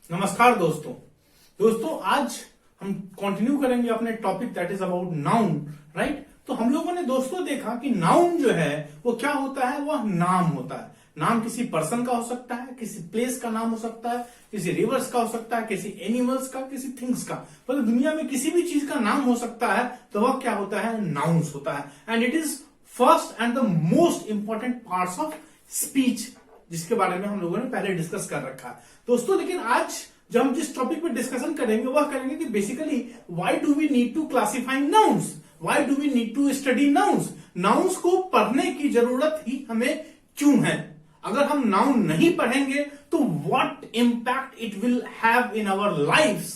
नमस्कार दोस्तों आज हम कंटिन्यू करेंगे अपने topic that is about noun. Right, तो हम लोगों ने दोस्तों देखा कि नाउन जो है वो क्या होता है, वह नाम होता है। नाम किसी पर्सन का हो सकता है, किसी प्लेस का नाम हो सकता है, किसी रिवर्स का हो सकता है, किसी एनिमल्स का, किसी थिंग्स का। मतलब दुनिया में किसी भी चीज का नाम हो सकता है, तो वह क्या होता है, नाउन्स होता है। And it is first and the most important parts of speech, जिसके बारे में हम लोगों ने पहले डिस्कस कर रखा है दोस्तों। लेकिन आज जो हम जिस टॉपिक पे डिस्कशन करेंगे वह करेंगे कि basically why do we need to classify nouns, why do we need to study nouns. Nouns को पढ़ने की जरूरत ही हमें क्यों है। अगर हम नाउन नहीं पढ़ेंगे तो what impact it will have in our lifes,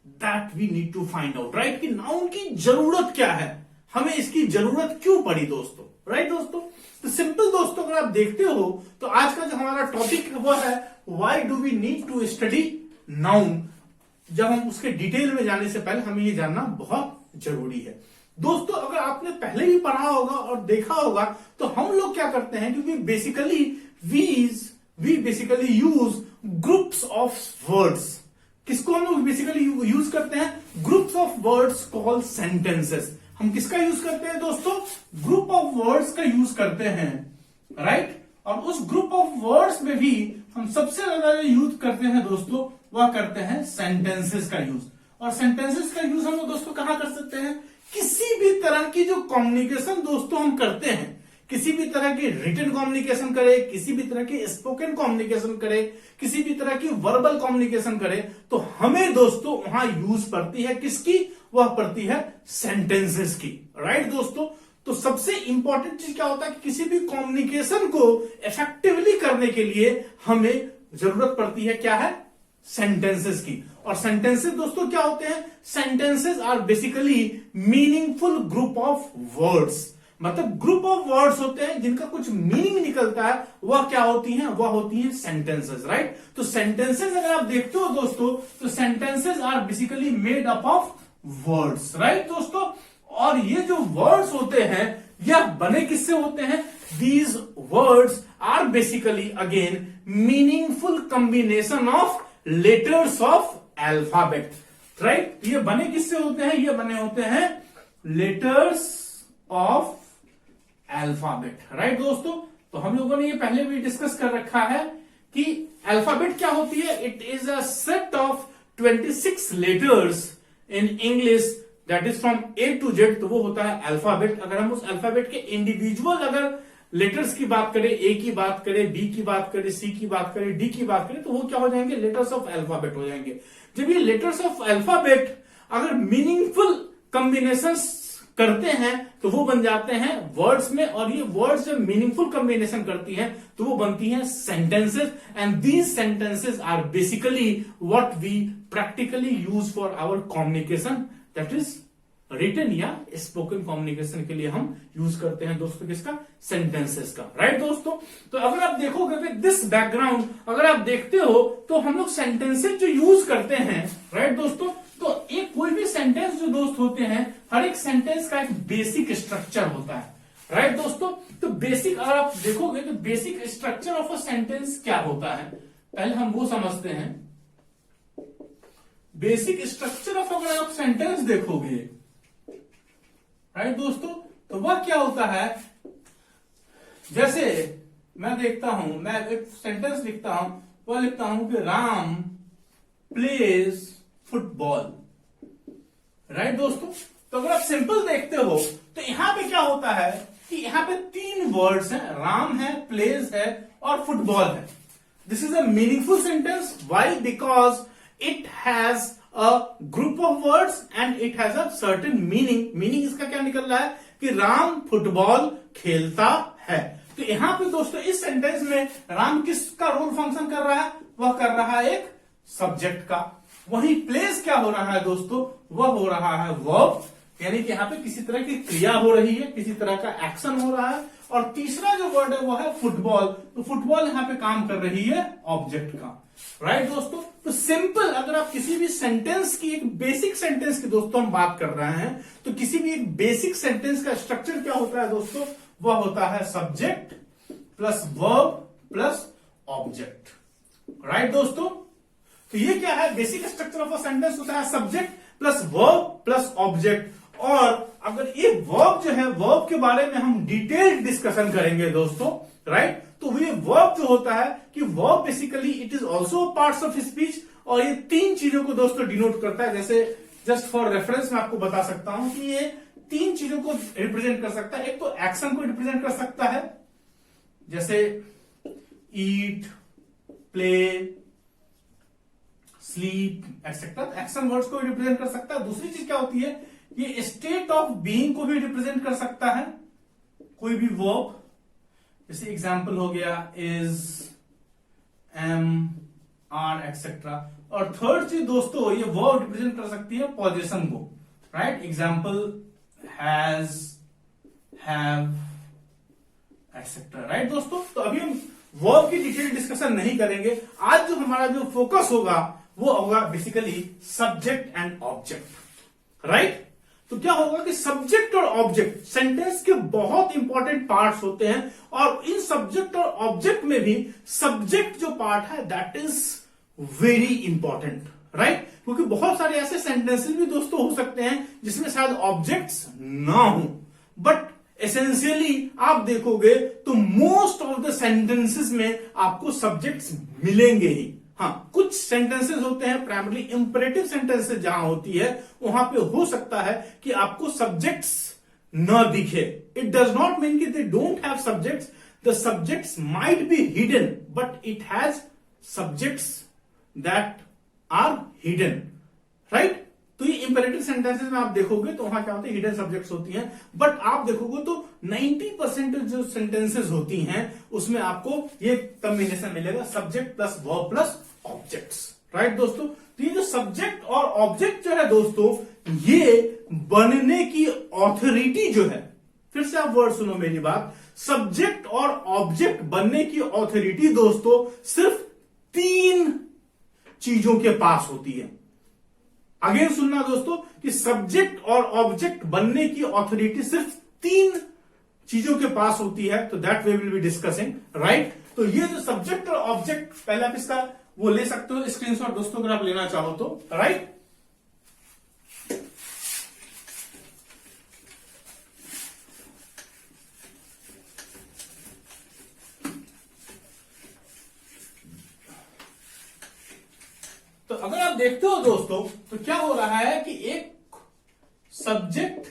that we need to find out. Right, कि नाउन की जरूरत क्या है, हमें इसकी जरूरत क्यों पड़ी दोस्तों। राइट दोस्तों, तो सिंपल दोस्तों अगर आप देखते हो तो आज का जो हमारा टॉपिक है वो है why do we need to study noun. जब हम उसके डिटेल में जाने से पहले हमें ये जानना बहुत जरूरी है दोस्तों। अगर आपने पहले भी पढ़ा होगा और देखा होगा तो हम लोग क्या करते हैं, क्योंकि basically we basically use groups of words. किसको हम लोग बेसिकली यूज करते हैं, groups of words called sentences. हम किसका यूज करते हैं दोस्तों, ग्रुप ऑफ वर्ड्स का यूज करते हैं। राइट, और उस ग्रुप ऑफ वर्ड्स में भी हम सबसे ज्यादा यूज करते हैं दोस्तों, वह करते हैं सेंटेंसेस का यूज। और सेंटेंसेस का यूज हम लोग दोस्तों कहां कर सकते हैं, किसी भी तरह की जो कम्युनिकेशन दोस्तों हम करते हैं, किसी भी तरह की रिटन कम्युनिकेशन करे, किसी भी तरह की स्पोकन कम्युनिकेशन करे, किसी भी तरह की वर्बल कम्युनिकेशन करे, तो हमें दोस्तों वहां यूज पड़ती है किसकी, वह पड़ती है सेंटेंसेस की। राइट दोस्तों, तो सबसे इंपॉर्टेंट चीज क्या होता है कि किसी भी कम्युनिकेशन को इफेक्टिवली करने के लिए हमें जरूरत पड़ती है क्या है, सेंटेंसेस की। और सेंटेंसेस दोस्तों क्या होते हैं, sentences are basically meaningful group of words. मतलब ग्रुप ऑफ वर्ड्स होते हैं जिनका कुछ मीनिंग निकलता है, वह क्या होती हैं, वह होती हैं सेंटेंसेस। राइट, तो सेंटेंसेस अगर आप देखते हो दोस्तों तो sentences are basically made up of words. Right दोस्तों, और ये जो वर्ड्स होते हैं यह बने किससे होते हैं, these words are basically again meaningful combination of letters of alphabet. Right, ये बने किससे होते हैं, ये बने होते हैं लेटर्स ऑफ अल्फाबेट। राइट दोस्तों, तो हम लोगों ने ये पहले भी डिस्कस कर रखा है कि अल्फाबेट क्या होती है, it is a set of 26 letters in English that is from A to Z, तो वो होता है अल्फाबेट। अगर हम उस अल्फाबेट के इंडिविजुअल अगर लेटर्स की बात करें, ए की बात करें, बी की बात करें, सी की बात करें, डी की बात करें, तो वो क्या हो जाएंगे, लेटर्स ऑफ अल्फाबेट हो जाएंगे। जब ये लेटर्स ऑफ अल्फाबेट अगर मीनिंगफुल कॉम्बिनेशंस करते हैं तो वो बन जाते हैं वर्ड्स में, और ये वर्ड्स जब मीनिंगफुल कॉम्बिनेशन करती हैं तो वो बनती हैं sentences. And these sentences are basically what we practically use for our communication, that is written या स्पोकन कम्युनिकेशन के लिए हम यूज करते हैं दोस्तों किसका, सेंटेंसेस का। राइट दोस्तों, तो अगर आप देखोगे विद दिस बैकग्राउंड, अगर आप देखते हो तो हम लोग सेंटेंसेस जो यूज करते हैं, राइट दोस्तों, तो एक कोई भी सेंटेंस जो दोस्त होते हैं, हर एक सेंटेंस का एक बेसिक स्ट्रक्चर होता है। राइट दोस्तों, तो बेसिक अगर आप देखोगे तो basic structure of a sentence क्या होता है, पहले हम वो समझते हैं। बेसिक स्ट्रक्चर ऑफ अगर आप सेंटेंस देखोगे, राइट दोस्तों, तो वह क्या होता है, जैसे मैं देखता हूं, मैं एक सेंटेंस लिखता हूं, वह लिखता हूं कि राम प्लेज फुटबॉल। राइट दोस्तों, तो अगर आप सिंपल देखते हो तो यहां पे क्या होता है कि यहां पे 3 वर्ड्स हैं, राम है, प्लेज है और फुटबॉल है। This is a meaningful sentence, why, because it has a group of words and it has a certain meaning. Meaning इसका क्या निकल रहा है कि राम फुटबॉल खेलता है। तो यहां पे दोस्तों इस सेंटेंस में राम किसका रोल फंक्शन कर रहा है, वह कर रहा है एक सब्जेक्ट का। वही प्लेस क्या हो रहा है दोस्तों, वह हो रहा है वर्ब, यानी कि यहां पे किसी तरह की क्रिया हो रही है, किसी तरह का एक्शन हो रहा है। और तीसरा जो वर्ड है वो है फुटबॉल, तो फुटबॉल यहां पे काम कर रही है ऑब्जेक्ट का। राइट दोस्तों, तो सिंपल अगर आप किसी भी सेंटेंस की, एक बेसिक सेंटेंस की दोस्तों हम बात कर रहे हैं, तो किसी भी एक बेसिक सेंटेंस का स्ट्रक्चर क्या होता है दोस्तों, वह होता है subject plus verb plus object. Right दोस्तों, तो ये क्या है, basic structure of a sentence होता है subject plus verb plus object. और अगर ये वर्ब जो है, वर्ब के बारे में हम डिटेल्ड डिस्कशन करेंगे दोस्तों, राइट। तो ये वर्ब जो होता है कि verb basically it is also parts of speech, और ये तीन चीजों को दोस्तों डिनोट करता है। जैसे जस्ट फॉर रेफरेंस मैं आपको बता सकता हूं कि ये तीन चीजों को रिप्रेजेंट कर सकता है। एक तो एक्शन को रिप्रेजेंट कर सकता है, जैसे eat, play, sleep etcetera, action words को रिप्रेजेंट कर सकता है। दूसरी चीज क्या होती है, ये स्टेट ऑफ बीइंग को भी रिप्रेजेंट कर सकता है, कोई भी वर्ब, जैसे एग्जांपल हो गया इज, एम, आर एक्सेट्रा। और थर्ड चीज दोस्तों, ये वर्ब रिप्रेजेंट कर सकती है पोजीशन को, right. Example has, have etcetera, right दोस्तों। तो अभी हम वर्ब की डिटेल डिस्कशन नहीं करेंगे। आज जो हमारा जो फोकस होगा वो होगा basically subject and object, right. तो क्या होगा कि सब्जेक्ट और ऑब्जेक्ट सेंटेंस के बहुत इंपॉर्टेंट पार्ट्स होते हैं, और इन सब्जेक्ट और ऑब्जेक्ट में भी सब्जेक्ट जो पार्ट है that is very important, right. क्योंकि बहुत सारे ऐसे सेंटेंसेस भी दोस्तों हो सकते हैं जिसमें शायद ऑब्जेक्ट्स ना हो, बट एसेंशियली आप देखोगे तो मोस्ट ऑफ द सेंटेंसेस में आपको सब्जेक्ट्स मिलेंगे ही। हाँ, कुछ सेंटेंसेस होते हैं प्राइमरी इंपरेटिव सेंटेंसेस जहां होती है वहां पे हो सकता है कि आपको सब्जेक्ट्स न दिखे। इट डज नॉट मीन कि they don't have subjects, the subjects might be hidden but it has subjects that are hidden, right. तो ये इंपेरेटिव सेंटेंसेस में आप देखोगे तो वहां क्या होते हैं, हिडन सब्जेक्ट्स होती हैं। बट आप देखोगे तो 90% जो सेंटेंसेस होती हैं उसमें आपको ये कॉम्बिनेशन मिलेगा, subject plus verb plus objects, right दोस्तों। तो ये जो सब्जेक्ट और ऑब्जेक्ट जो है दोस्तों, ये बनने की ऑथोरिटी जो है, फिर से आप वर्ड सुनो मेरी बात, सब्जेक्ट और ऑब्जेक्ट बनने की ऑथोरिटी दोस्तों सिर्फ तीन चीजों के पास होती है। अगेन सुनना दोस्तों कि सब्जेक्ट और ऑब्जेक्ट बनने की ऑथोरिटी सिर्फ तीन चीजों के पास होती है। तो that way will be discussing, right. तो ये जो सब्जेक्ट और ऑब्जेक्ट, पहले आप इसका वो ले सकते हो स्क्रीनशॉट दोस्तों अगर आप लेना चाहो तो, राइट। तो अगर आप देखते हो दोस्तों तो क्या हो रहा है कि एक सब्जेक्ट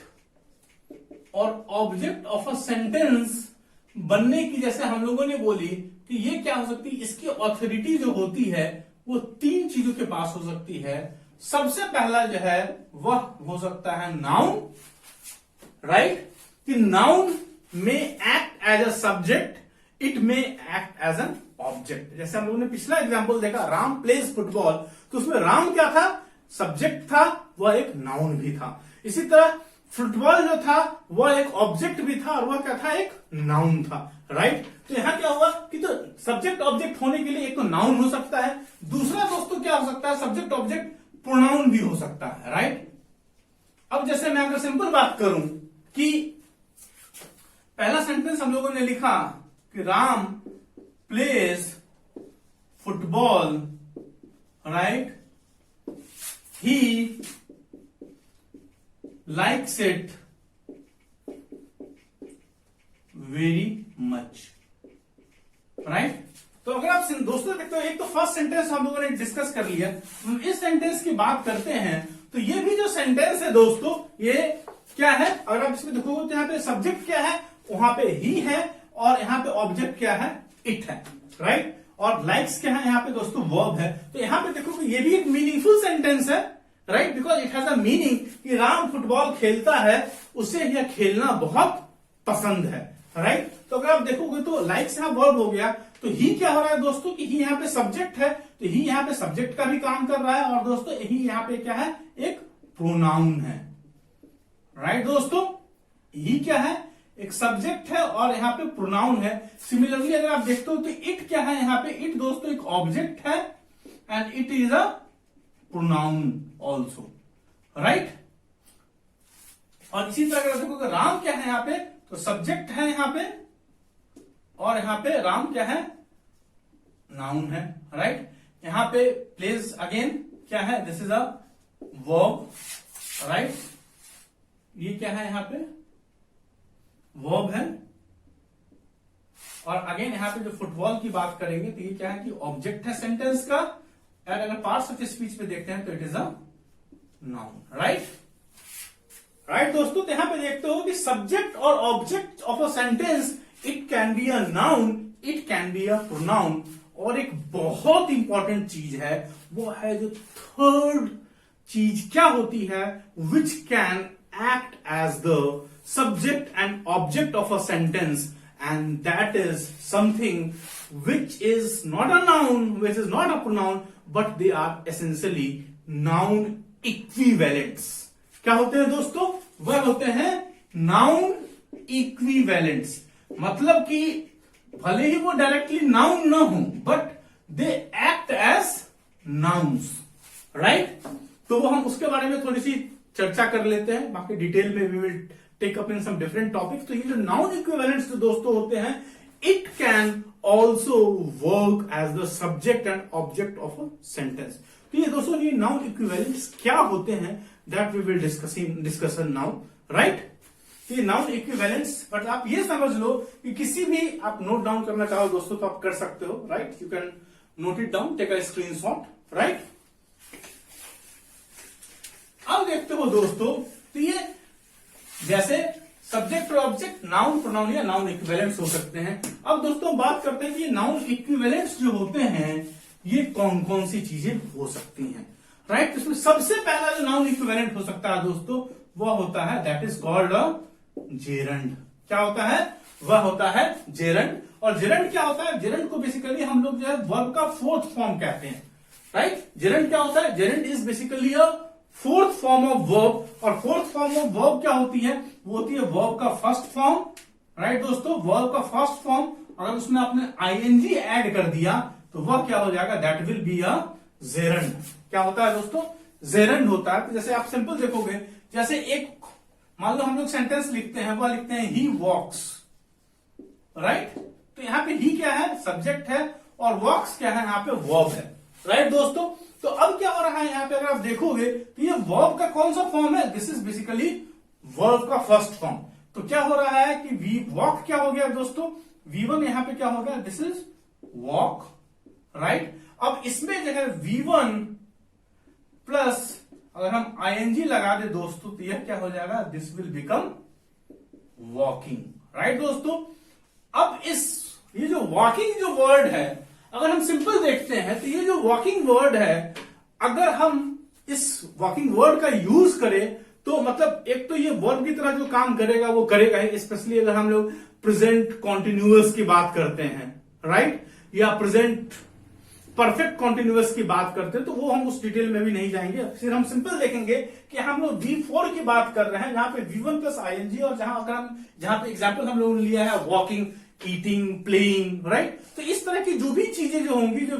और ऑब्जेक्ट ऑफ अ सेंटेंस बनने की, जैसे हम लोगों ने बोली कि ये क्या हो सकती है, इसकी ऑथोरिटी जो होती है वो तीन चीजों के पास हो सकती है। सबसे पहला जो है वह हो सकता है नाउन, राइट। कि नाउन में act as a subject, it में एक्ट एज एन ऑब्जेक्ट। जैसे हम लोगों ने पिछला एग्जांपल देखा, राम प्लेज फुटबॉल, तो उसमें राम क्या था, सब्जेक्ट था, वह एक नाउन भी था। इसी तरह फुटबॉल जो था वह एक ऑब्जेक्ट भी था और वह क्या था, एक नाउन था, राइट। तो यहां क्या हुआ कि तो सब्जेक्ट ऑब्जेक्ट होने के लिए एक तो नाउन हो सकता है, दूसरा दोस्तों क्या हो सकता है, सब्जेक्ट ऑब्जेक्ट प्रोनाउन भी हो सकता है, राइट। अब जैसे मैं अगर सिंपल बात करूं कि पहला सेंटेंस हम लोगों ने लिखा कि Ram plays football, right, he likes it very much, right। तो अगर आप दोस्तों देखते हो, एक तो फर्स्ट सेंटेंस हम लोगों ने डिस्कस कर लिया, हम इस सेंटेंस की बात करते हैं। तो ये भी जो सेंटेंस है दोस्तों, ये क्या है, अगर आप इसमें देखोगे तो यहाँ पे सब्जेक्ट क्या है, वहां पे ही है, और यहाँ पे ऑब्जेक्ट क्या है, इट है, राइट। और लाइक्स क्या है, यहाँ पे दोस्तों वर्ब है। तो यहाँ पे देखोगे ये भी एक मीनिंगफुल सेंटेंस है, right, because it has a meaning कि राम फुटबॉल खेलता है, उसे यह खेलना बहुत पसंद है, राइट। तो अगर आप देखोगे तो लाइक्स यहां वर्ब हो गया, तो ही क्या हो रहा है दोस्तों कि ही यहां पे सब्जेक्ट है, तो ही यहां पे सब्जेक्ट का भी काम कर रहा है, और दोस्तों ही यहां पे क्या है, एक प्रोनाउन है, राइट दोस्तों। ही क्या है, एक सब्जेक्ट है और यहां पे प्रोनाउन है। सिमिलरली अगर आप देखते हो तो इट क्या है, यहां पे इट दोस्तों एक ऑब्जेक्ट है and it is a pronoun also, right. और इसी तरह अगर देखो राम क्या है, यहां पे तो सब्जेक्ट है यहां पे, और यहां पे राम क्या है, नाउन है, राइट। यहां पे प्लेस अगेन क्या है, this is a verb, right. ये क्या है, यहां पे वर्ब है। और अगेन यहां पे जो फुटबॉल की बात करेंगे तो ये क्या है कि ऑब्जेक्ट है सेंटेंस का। और अगर पार्ट्स ऑफ स्पीच पे देखते हैं तो it is a noun, right. Right दोस्तों, तो यहां पे देखते हो कि सब्जेक्ट और object of a sentence, it can be a noun, it can be a pronoun. और एक बहुत इंपॉर्टेंट चीज है, वो है जो थर्ड चीज क्या होती है, which can act as the subject and object of a sentence, and that is something which is not a noun, which is not a pronoun, but they are essentially noun equivalents. क्या होते हैं दोस्तों, वह होते हैं noun equivalents. मतलब कि भले ही वो डायरेक्टली नाउन ना हो, but they act as nouns, right. तो वो हम उसके बारे में थोड़ी सी चर्चा कर लेते हैं, बाकी डिटेल में we will take up in some different topics. तो ये जो नाउन इक्विवेलेंट्स जो दोस्तों होते हैं, it can also work as the subject and object of a sentence. तो ये दोस्तों ये noun equivalents क्या होते हैं, that we will discuss now, right? तो ये noun equivalents, but आप ये समझ लो कि किसी भी आप नोट डाउन करना चाहो दोस्तों तो आप कर सकते हो, right? You can note it down, take a screenshot, right? अब देखते हो दोस्तों, तो ये जैसे सब्जेक्ट और ऑब्जेक्ट नाउन प्रोनाउन या नाउन इक्विवेलेंट्स हो सकते हैं। अब दोस्तों बात करते हैं कि नाउन इक्विवेलेंट्स जो होते हैं ये कौन कौन सी चीजें हो सकती हैं, राइट। इसमें सबसे पहला जो नाउन इक्विवेलेंट हो सकता है दोस्तों, वह होता है that is called a gerund. क्या होता है, वह होता है जेरंड। और जेरंड क्या होता है, जेरंड को बेसिकली हम लोग जो है वर्ब का फोर्थ फॉर्म कहते हैं, राइट। जेरंड क्या होता है, gerund is basically a fourth form of verb. और फोर्थ फॉर्म ऑफ वर्ब क्या होती है, वो होती है वर्ब का फर्स्ट फॉर्म, राइट दोस्तों। वर्ब का फर्स्ट फॉर्म अगर उसमें आपने आईएनजी ऐड कर दिया तो वह क्या हो जाएगा, that will be a gerund. क्या होता है दोस्तों, जेरंड होता है। तो जैसे आप सिंपल देखोगे, जैसे एक मान लो हम लोग सेंटेंस लिखते हैं, वह लिखते हैं ही वॉक्स, राइट। तो यहां पे ही क्या है, सब्जेक्ट है, और वॉक्स क्या है, यहां पे वर्ब है, राइट दोस्तों। तो अब क्या हो रहा है यहां पे, अगर आप देखोगे तो ये वर्ब का कौन सा फॉर्म है, दिस इज बेसिकली वर्ब का फर्स्ट फॉर्म। तो क्या हो रहा है कि वी वॉक क्या हो गया दोस्तों, V1 यहां पे क्या हो गया, दिस इज वॉक, राइट। अब इसमें जो है V1 प्लस अगर हम आईएनजी लगा दे दोस्तों तो यह क्या हो जाएगा, this will become walking, right दोस्तों। अब ये जो वॉकिंग जो वर्ड है, अगर हम सिंपल देखते हैं तो ये जो वॉकिंग वर्ड है, अगर हम इस वॉकिंग वर्ड का यूज करें तो मतलब एक तो ये वर्ब की तरह जो काम करेगा वो करेगा ही, स्पेशली अगर हम लोग प्रेजेंट कॉन्टिन्यूअस की बात करते हैं, राइट, या प्रेजेंट परफेक्ट कॉन्टिन्यूअस की बात करते हैं, तो वो हम उस डिटेल में भी नहीं जाएंगे। फिर हम सिंपल देखेंगे कि हम लोग V4 की बात कर रहे हैं, जहां पे V1 प्लस आईएनजी, और जहां पे एग्जाम्पल हम लोगों ने लिया है वॉकिंग, ईटिंग, प्लेइंग, राइट। तो इस तरह की जो भी चीजें जो होंगी, जो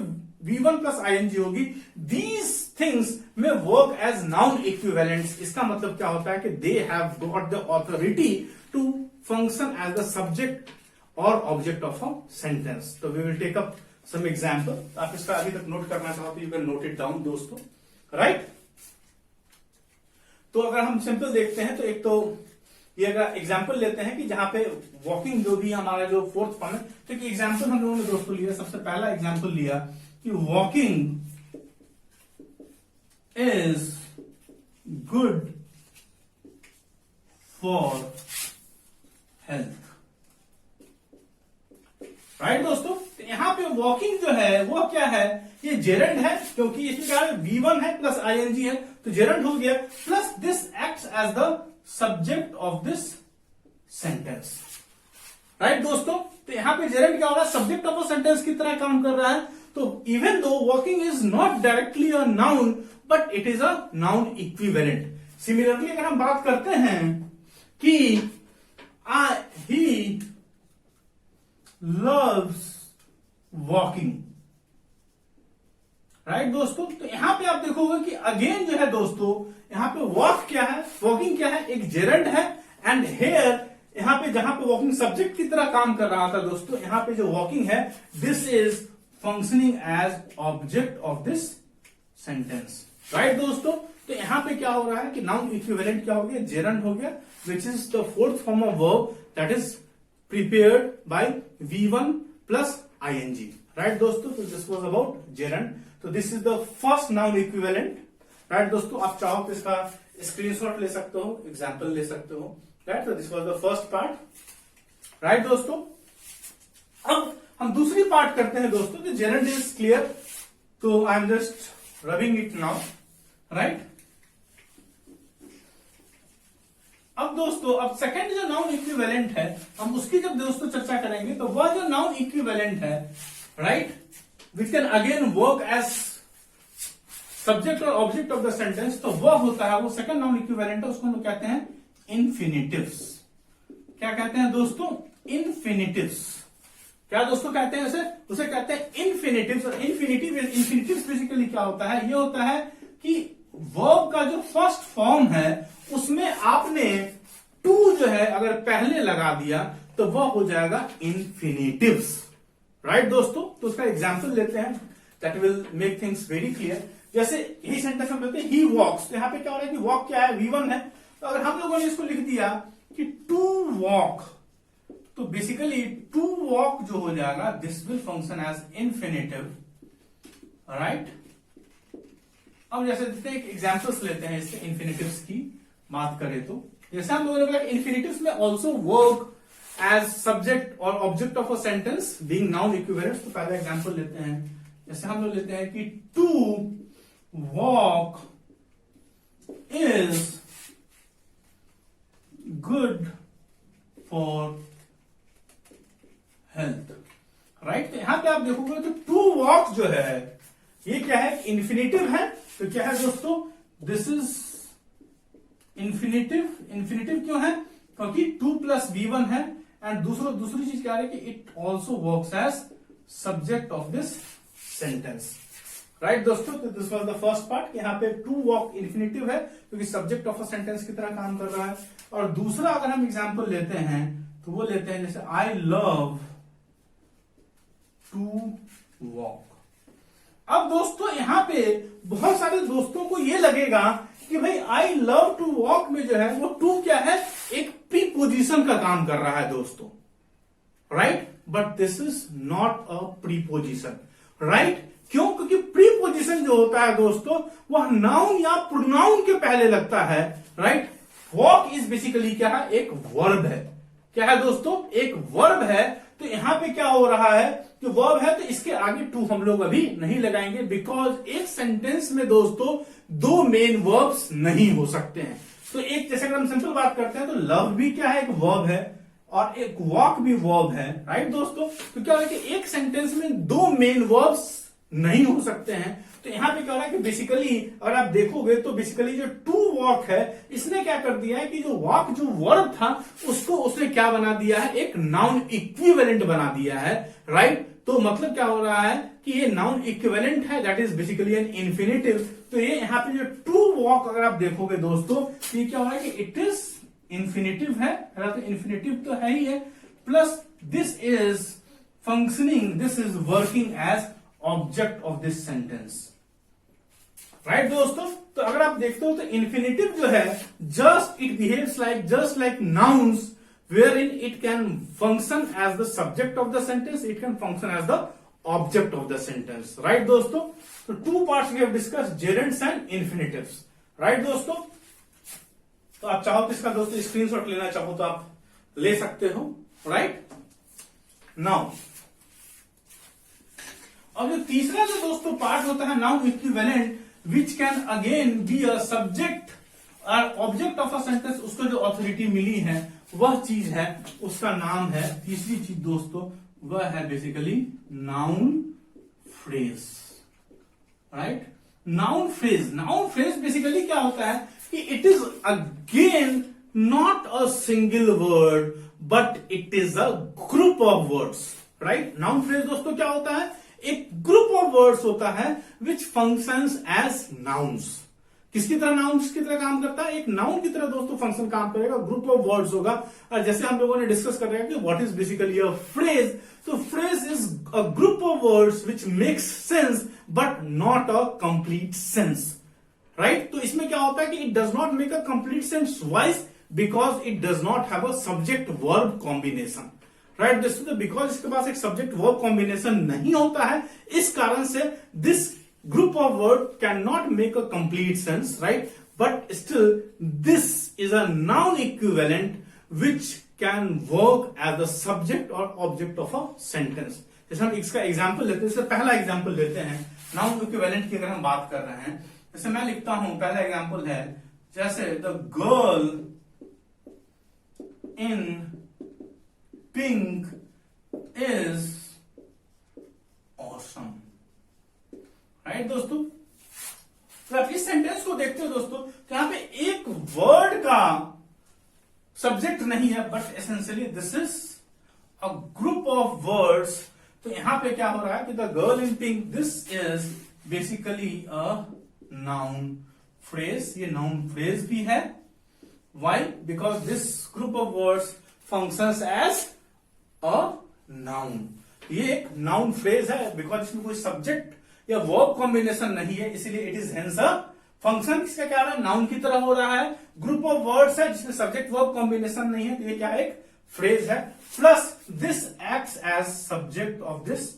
V1 प्लस आईएनजी होगी, दीज थिंग्स में वर्क एज नाउन इक्विवेलेंट्स। इसका मतलब क्या होता है कि they have got the authority to function as the subject और ऑब्जेक्ट ऑफ अ सेंटेंस। तो we will take up some example. आप इसका अभी तक नोट करना चाहो तो you can note it down दोस्तों, राइट। तो अगर हम सिंपल देखते हैं तो एक तो ये अगर एग्जाम्पल लेते हैं कि जहां पे वॉकिंग जो भी हमारा जो फोर्थ फॉर्म है, तो एक एग्जाम्पल हम लोगों ने दोस्तों लिया, सबसे पहला एग्जाम्पल लिया कि walking is good for health, right दोस्तों। तो यहां पे वॉकिंग जो है वो क्या है, ये जेरंड है, क्योंकि इसमें क्या है, V1 है प्लस आईएनजी है, तो जेरंड हो गया, plus this acts as the subject of this sentence, right दोस्तों। तो यहां पे जेरंड क्या हो रहा है, सब्जेक्ट ऑफ अ सेंटेंस की तरह काम कर रहा है। तो even though walking is not directly a noun, but it is a noun equivalent. Similarly अगर हम बात करते हैं कि ही लव्स वॉकिंग, राइट दोस्तों। तो यहां पे आप देखोगे कि अगेन जो है दोस्तों, यहां पे वॉक क्या है, वॉकिंग क्या है, एक जेरंड है, एंड हेयर यहां पे जहां पे वॉकिंग सब्जेक्ट की तरह काम कर रहा था दोस्तों, यहां पे जो वॉकिंग है, this is functioning as object of this sentence. Right दोस्तों, तो यहां पे क्या हो रहा है कि नाउन इक्विवेलेंट क्या हो गया, जेरंड हो गया, which is the fourth form of verb that is prepared by V1 plus ing। Right दोस्तों, तो दिस वाज अबाउट जेरंड। तो this is the first noun equivalent. Right दोस्तों, आप चाहो तो इसका स्क्रीनशॉट ले सकते हो, एग्जाम्पल ले सकते हो। राइट, तो this was the first part. Right दोस्तों, अब हम दूसरी पार्ट करते हैं दोस्तों। तो जेरंड इज क्लियर, तो I am just rubbing it now. Right, अब दोस्तों, अब सेकंड जो नाउन इक्विवेलेंट है, हम उसकी जब दोस्तों चर्चा करेंगे, तो वह जो नाउन इक्विवेलेंट है, right, which can again work as subject और ऑब्जेक्ट ऑफ द सेंटेंस, तो वह होता है, वो सेकंड नाउन इक्विवेलेंट है, उसको हम कहते हैं इन्फिनिटिव्स। क्या कहते हैं दोस्तों, इन्फिनिटिव्स। क्या दोस्तों कहते हैं उसे कहते हैं इन्फिनिटिव्स। और इन्फिनिटिव्स बेसिकली क्या होता है, ये होता है कि वर्ब का जो फर्स्ट फॉर्म है उसमें आपने टू जो है अगर पहले लगा दिया तो वह हो जाएगा इन्फिनिटिव्स। राइट दोस्तों, तो उसका एग्जांपल लेते हैं, that will make things very clear. जैसे यही सेंटेंस हम लेते हैं, ही वॉक्स। तो यहां पे क्या हो रहा है कि वॉक क्या है, V1 है। तो अगर हम लोगों ने इसको लिख दिया कि टू वॉक, तो बेसिकली टू वॉक जो हो जाएगा, this will function as infinitive. Right, अब जैसे एक एग्जांपल्स लेते हैं इसके इन्फिनिटिव्स की बात करें तो, जैसे हम लोगों ने बोला इन्फिनिटिव्स में ऑल्सो वर्क एज सब्जेक्ट और object of a sentence being noun equivalent. तो पहला एग्जांपल लेते हैं, जैसे हम लोग लेते हैं कि to walk is good for health. Right, तो यहां पे आप देखोगे तो टू वॉक जो है ये क्या है, इन्फिनिटिव है। तो क्या है दोस्तों, दिस इज इन्फिनिटिव। इन्फिनिटिव क्यों है, क्योंकि 2 प्लस V1 है। एंड दूसरी चीज क्या है कि it also works as subject of this sentence. Right दोस्तों, तो this was the first part, यहाँ पे टू वॉक इन्फिनिटिव है क्योंकि सब्जेक्ट ऑफ अ सेंटेंस की तरह काम कर रहा है। और दूसरा अगर हम एग्जाम्पल लेते हैं तो वो लेते हैं जैसे आई लव टू वॉक। अब दोस्तों यहां पे बहुत सारे दोस्तों को ये लगेगा कि भाई आई लव टू वॉक में जो है वो टू क्या है, एक प्रीपोजिशन का काम कर रहा है दोस्तों। Right, but this is not a preposition. Right, क्यों, क्योंकि प्रीपोजिशन जो होता है दोस्तों वह नाउन या प्रोनाउन के पहले लगता है। राइट, वॉक इज बेसिकली क्या है, एक वर्ब है। क्या है दोस्तों, एक वर्ब है। तो यहां पे क्या हो रहा है, जो वर्ब है तो इसके आगे टू हम लोग अभी नहीं लगाएंगे, बिकॉज एक सेंटेंस में दोस्तों दो मेन वर्ब्स नहीं हो सकते हैं। तो एक जैसे अगर हम सिंपल बात करते हैं तो लव भी क्या है, एक वर्ब है, और एक वॉक भी वर्ब है। राइट दोस्तों, तो क्या हो रहा है कि एक सेंटेंस में दो मेन वर्ब्स नहीं हो सकते हैं। तो यहां पे क्या हो रहा है कि बेसिकली अगर आप देखोगे तो बेसिकली जो टू वॉक है इसने क्या कर दिया है कि जो वॉक जो वर्ब था उसको उसने क्या बना दिया है, एक नाउन इक्विवेलेंट बना दिया है। राइट, तो मतलब क्या हो रहा है कि ये नाउन इक्विवेलेंट है, that is basically an infinitive. तो ये यहां पे जो टू वॉक अगर आप देखोगे दोस्तों, तो ये क्या हो रहा है कि इट इज इन्फिनिटिव है, तो इन्फिनिटिव तो है ही है, plus this is functioning, this is working as object of this sentence. Right दोस्तों, तो अगर आप देखते हो तो इन्फिनिटिव जो है just it behaves like nouns wherein it can function as the subject of the sentence, it can function as the object of the sentence. Right दोस्तों, so two parts we have discussed, gerunds and infinitives. Right दोस्तों, तो आप चाहो तो इसका दोस्तों screenshot लेना चाहो तो आप ले सकते हो। राइट, नाउ अब जो तीसरा जो दोस्तों पार्ट होता है noun equivalent, which can again be a subject और ऑब्जेक्ट ऑफ अ सेंटेंस, उसको जो ऑथोरिटी मिली है वह चीज है, उसका नाम है, तीसरी चीज दोस्तों वह है basically noun phrase. Right, noun phrase basically क्या होता है कि it is again not a single word but it is a group of words. Right, noun phrase दोस्तों क्या होता है, एक ग्रुप ऑफ वर्ड्स होता है विच फंक्शंस एज नाउन्स। किसकी तरह, नाउन्स की तरह काम करता है, एक नाउन की तरह दोस्तों फंक्शन काम करेगा, ग्रुप ऑफ वर्ड्स होगा। और जैसे हम लोगों ने डिस्कस कर रहे हैं कि what is basically a phrase, तो phrase is a group of words which makes sense but not a complete sense, right? तो इसमें क्या होता है कि it does not make a complete sense. Why? Because it does not have a subject verb combination, right? दोस्तों, because इसके पास एक subject verb combination नहीं होता है, इस कारण से this group of word cannot make a complete sense, right? But still this is a noun equivalent which can work as the subject or object of a sentence. जैसे हम इसका example लेते हैं, जैसे पहला एग्जाम्पल लेते हैं नाउन इक्विवेलेंट की अगर हम बात कर रहे हैं, जैसे मैं लिखता हूं, पहला एग्जाम्पल है जैसे the girl in pink is awesome, right दोस्तों? तो आप इस सेंटेंस को देखते हो दोस्तों, तो यहां पे एक वर्ड का सब्जेक्ट नहीं है, but essentially this is a group of words. तो यहां पे क्या हो रहा है कि the girl in pink, this is basically a noun phrase. ये नाउन फ्रेज भी है. Why? Because this group of words functions as a noun. ये एक नाउन फ्रेज है बिकॉज इसमें कोई सब्जेक्ट या वर्ब कॉम्बिनेशन नहीं है, इसलिए it is hence a function. किसका क्या है? नाउन की तरह हो रहा है. ग्रुप ऑफ वर्ड्स है जिसमें सब्जेक्ट वर्ब कॉम्बिनेशन नहीं है, तो ये क्या है? एक फ्रेज है. Plus this acts as subject of this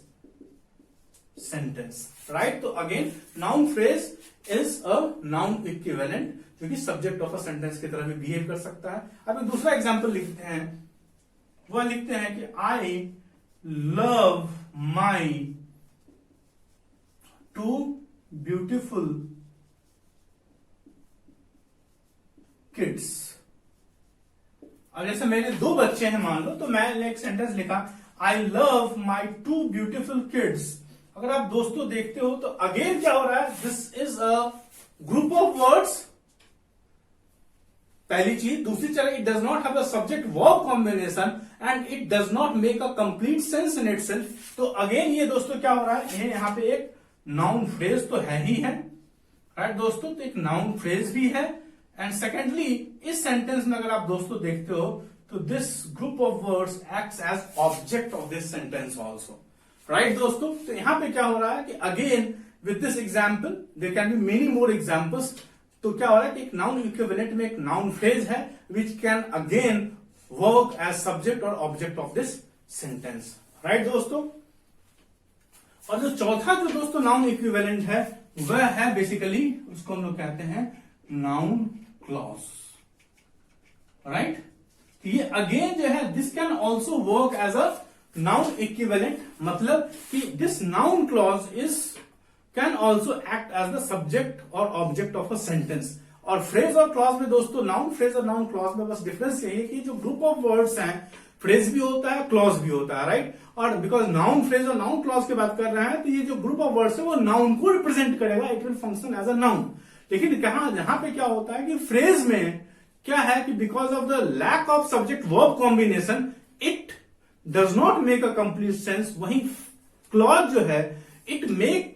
sentence, right? तो again noun phrase is a noun equivalent जो कि सब्जेक्ट ऑफ अ सेंटेंस की तरह भी बिहेव कर सकता है. अब एक दूसरा एग्जाम्पल लिखते हैं. वह लिखते हैं कि I love my two beautiful kids. अब जैसे मेरे दो बच्चे हैं मान लो, तो मैंने एक सेंटेंस लिखा I love my two beautiful kids. अगर आप दोस्तों देखते हो तो अगेन क्या हो रहा है? This is a group of words, पहली चीज. दूसरी चीज, it does not have a subject verb combination and it does not make a complete sense in itself. तो अगेन ये दोस्तों क्या हो रहा है? ये यहां पे एक नाउन फ्रेज तो है ही है, राइट दोस्तों? तो एक नाउन फ्रेज भी है. एंड सेकेंडली इस सेंटेंस में अगर आप दोस्तों देखते हो तो this group of words acts as object of this sentence also, right दोस्तों? तो यहां पे क्या हो रहा है कि again with this example there can be many more examples. तो क्या हो रहा है कि एक नाउन इक्विवेलेंट में एक नाउन फ्रेज है which can again work as subject और object of this sentence, right दोस्तों? और जो चौथा जो दोस्तों नाउन इक्विवेलेंट है वह है बेसिकली, उसको हम लोग कहते हैं नाउन क्लॉज, राइट? ये अगेन जो है this can also work as a noun equivalent. मतलब कि this noun clause is can also act as the subject और ऑब्जेक्ट ऑफ अ सेंटेंस. और फ्रेज और क्लॉज में दोस्तों, नाउन फ्रेज और नाउन क्लॉज में बस डिफरेंस यही है कि जो ग्रुप ऑफ वर्ड्स हैं, फ्रेज भी होता है, क्लॉज भी होता है, राइट? और बिकॉज नाउन फ्रेज और नाउन क्लॉज की बात कर रहे हैं, तो ये जो ग्रुप ऑफ वर्ड्स है वो नाउन को रिप्रेजेंट करेगा. It will function as a noun. लेकिन कहा यहां पे क्या होता है कि फ्रेज में क्या है कि because of the lack of subject verb combination it does not make a complete sense. वहीं क्लॉज जो है it make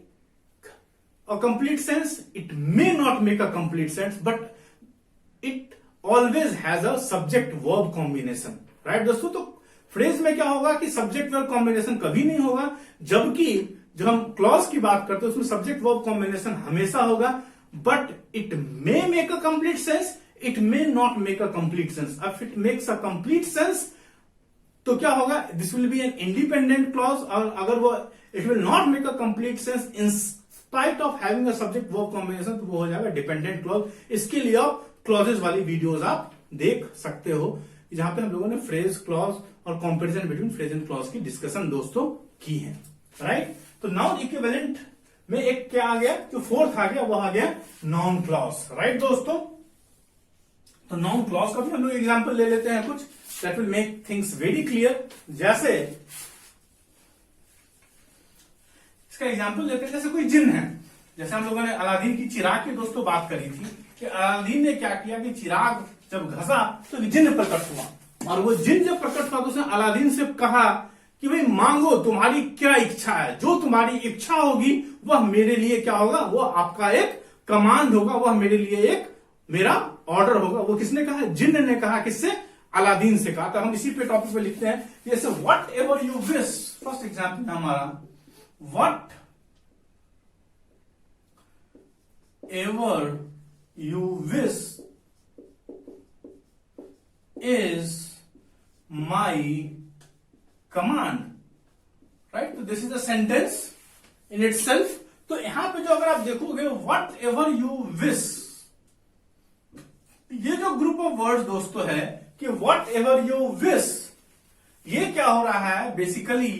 a complete sense, it may not make a complete sense, but it always has a subject verb combination, right दोस्तों? तो phrase में क्या होगा कि subject verb combination कभी नहीं होगा, जबकि जब हम क्लॉज की बात करते हैं उसमें सब्जेक्ट वर्ब कॉम्बिनेशन हमेशा होगा. But it may make a complete sense, it may not make a complete sense. If it makes a complete sense, तो क्या होगा? This will be an independent clause. और अगर वो it will not make a complete sense in spite of having a subject verb combination, तो वो हो जाएगा dependent clause. इसके लिए आप clauses वाली वीडियोस आप देख सकते हो, जहां पे हम लोगों ने फ्रेज, क्लॉज और comparison between phrase and clause की डिस्कशन दोस्तों की है, राइट? तो नाउन इक्विवेलेंट में एक क्या आ गया? जो फोर्थ आ गया वो आ गया नाउन क्लॉज, राइट दोस्तों? तो नाउन क्लॉज का भी हम लोग एग्जांपल ले लेते हैं कुछ, that will make things very clear. जैसे इसका एग्जांपल लेते हैं, जैसे कोई जिन है. जैसे हम लोगों ने अलादीन की चिराग की दोस्तों बात करी थी कि अलादीन ने क्या किया कि चिराग जब घसा तो जिन प्रकट हुआ, और वो जिन जब प्रकट हुआ तो उसने अलादीन से कहा कि भाई मांगो, तुम्हारी क्या इच्छा है, जो तुम्हारी इच्छा होगी वह मेरे लिए क्या होगा? वो आपका एक कमांड होगा, वह मेरे लिए एक मेरा ऑर्डर होगा. वो किसने कहा? जिन्न ने कहा. किससे? अलादीन से कहा. तो हम इसी पे टॉपिक पे लिखते हैं, जैसे whatever you wish first example हमारा whatever you wish is my command, right. तो this is a sentence in itself. तो यहां पे जो अगर आप देखोगे वट एवर यू विश, ये जो ग्रुप ऑफ वर्ड्स दोस्तों है कि वट एवर यू विश, ये क्या हो रहा है बेसिकली,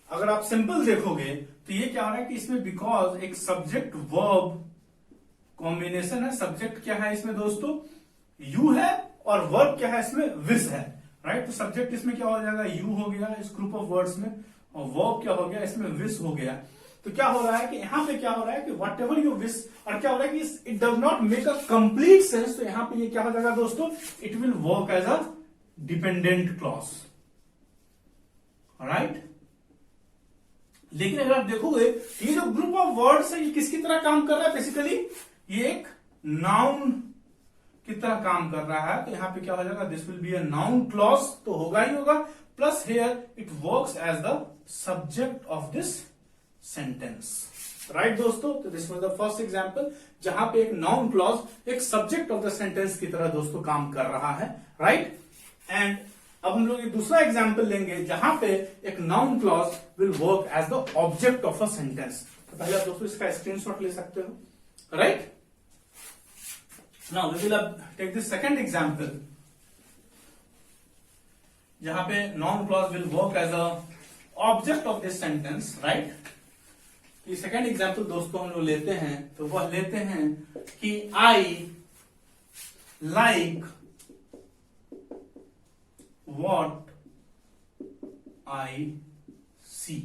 अगर आप सिंपल देखोगे तो ये क्या हो रहा है कि इसमें बिकॉज एक सब्जेक्ट वर्ब कॉम्बिनेशन है। सब्जेक्ट क्या है इसमें दोस्तों, यू है, और वर्ब क्या है इसमें, विश है, राइट। तो सब्जेक्ट इसमें क्या हो जाएगा, यू हो गया इस ग्रुप ऑफ वर्ड्स में, और वर्ब क्या हो गया इसमें, विश हो गया। तो क्या हो रहा है कि यहां पे क्या हो रहा है कि वट एवर यू विश, और क्या हो रहा है कि it does not make a complete sense. तो यहां पे ये क्या हो जाएगा दोस्तों, it will work as a dependent clause, right. लेकिन अगर आप देखोगे ये जो ग्रुप ऑफ वर्ड्स है ये किसकी तरह काम कर रहा है, बेसिकली ये एक नाउन की तरह काम कर रहा है। तो यहां पे क्या हो जाएगा, this will be a noun clause, तो होगा ही होगा, plus here it works as the subject of this sentence, right दोस्तों। तो this was the first example जहां पे एक नाउन क्लॉज एक सब्जेक्ट ऑफ द सेंटेंस की तरह दोस्तों काम कर रहा है, राइट। एंड अब हम लोग एक दूसरा एग्जांपल लेंगे जहां पे एक noun clause will work as the object of a sentence. तो पहले आप दोस्तों इसका स्क्रीनशॉट ले सकते हो, right. Now we will take this second example जहां पे noun clause will work as a object of this sentence, right. ये सेकंड एग्जांपल दोस्तों हम लोग लेते हैं, तो वह लेते हैं कि आई लाइक वॉट आई सी।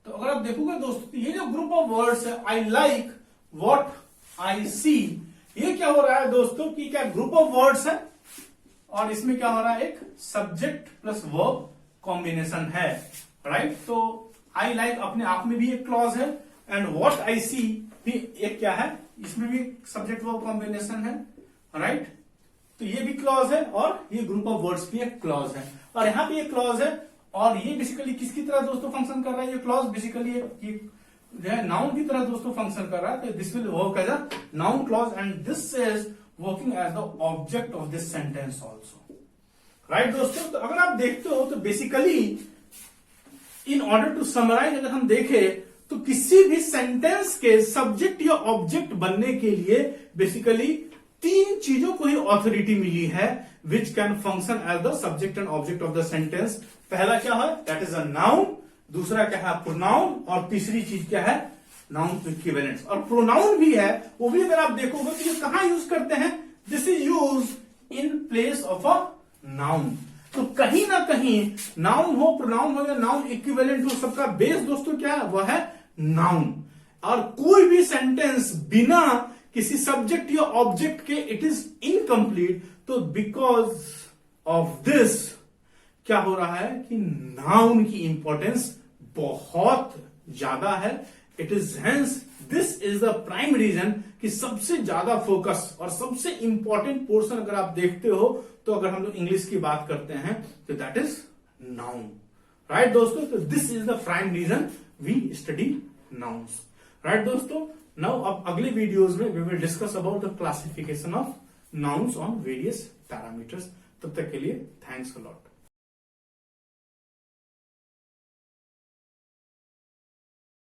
तो अगर आप देखोगे दोस्तों ये जो ग्रुप ऑफ वर्ड्स है आई लाइक वॉट आई सी, ये क्या हो रहा है दोस्तों कि क्या ग्रुप ऑफ वर्ड्स है और इसमें क्या हो रहा है एक सब्जेक्ट प्लस वर्ब कॉम्बिनेशन है, राइट। तो आई लाइक अपने आप में भी एक क्लॉज है, एंड व्हाट आई सी भी एक क्या है, इसमें भी सब्जेक्ट वर्ब कॉम्बिनेशन है, राइट। तो ये भी क्लॉज है और ये ग्रुप ऑफ वर्ड्स भी एक क्लॉज है, और यहां पे एक क्लॉज है, और ये बेसिकली किसकी तरह दोस्तों फंक्शन कर रहा है, ये क्लॉज बेसिकली ये जो है नाउन की तरह दोस्तों फंक्शन कर रहा है। तो this will work as a noun clause and this is working as the object of this sentence also, right दोस्तों। तो अगर आप देखते हो तो basically in order to summarize अगर हम देखें तो किसी भी सेंटेंस के सब्जेक्ट या ऑब्जेक्ट बनने के लिए बेसिकली तीन चीजों को ही ऑथोरिटी मिली है which can function as the subject and object of the sentence. पहला क्या है, दैट इज अ नाउन, दूसरा क्या है प्रोनाउन, और तीसरी चीज क्या है नाउन इक्विवेलेंट्स। और प्रोनाउन भी है, वो भी अगर आप देखोगे तो ये कहां यूज करते हैं, this is use in place of a noun. तो कहीं ना कहीं नाउन हो, प्रोनाउन हो या नाउन इक्विवेलेंट हो, सबका बेस दोस्तों क्या है, वह है नाउन। और कोई भी सेंटेंस बिना किसी सब्जेक्ट या ऑब्जेक्ट के इट इज इनकम्प्लीट। तो बिकॉज ऑफ दिस क्या हो रहा है कि नाउन की इंपॉर्टेंस बहुत ज्यादा है। It is hence this is the prime reason कि सबसे ज्यादा फोकस और सबसे इंपॉर्टेंट पोर्शन अगर आप देखते हो तो अगर हम लोग इंग्लिश की बात करते हैं तो दैट इज नाउन, राइट दोस्तों। तो this is the prime reason we study nouns, right दोस्तों। नाउ अब अगले वीडियोस में we will discuss about the classification of nouns on various parameters. तब तक के लिए थैंक्स अ लॉट।